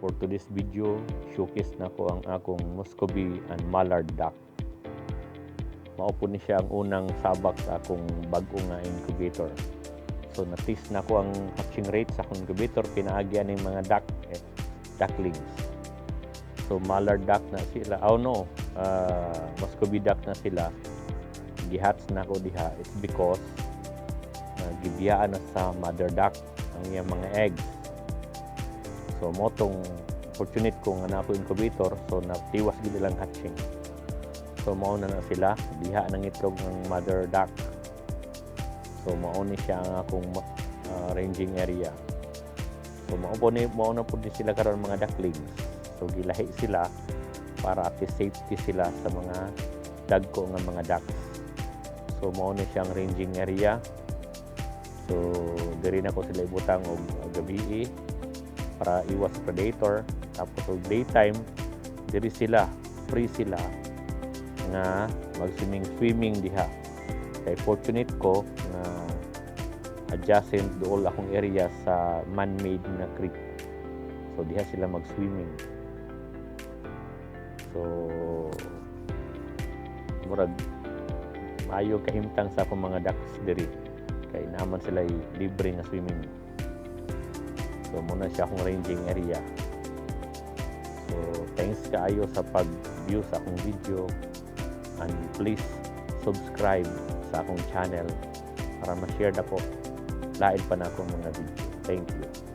for today's video, showcase na ko ang akong Muscovy and Mallard duck. Maupo ni siya ang unang sabak sa akong bago nga incubator. So na-test na ko ang hatching rate sa akong incubator, pinaagyan ng mga ducklings. So Mallard duck na sila, Muscovy duck na sila. Gihatch na ko diha, it's because gibiyaan na sa mother duck ang iyang mga eggs. So motong opportunity ko nga na ako incubator, so natiwas gid lang hatching. So mao na sila diha nang itlog ng mother duck. So mao ni siya ang akong ranging area. So mao na pud sila karon mga ducklings. So gilahi sila para at least safety sila sa mga dagko nga mga ducks. So mao ni siyang ranging area. So diri na ko sila ibutang og gabi para iwas predator. Tapos og daytime diri sila, free sila nga mag-swimming diha. Kay fortunate ko na adjacent dool akong area sa man-made na creek. So diha sila mag-swimming. So murag maayo kahimtang sa akong mga ducks diri. Kay naman sila libre nga swimming. So muna siya akong ranging area. So thanks kaayo sa pag-view sa akong video, and please subscribe sa akong channel para ma-share na ko lain pa na akong mga video. Thank you.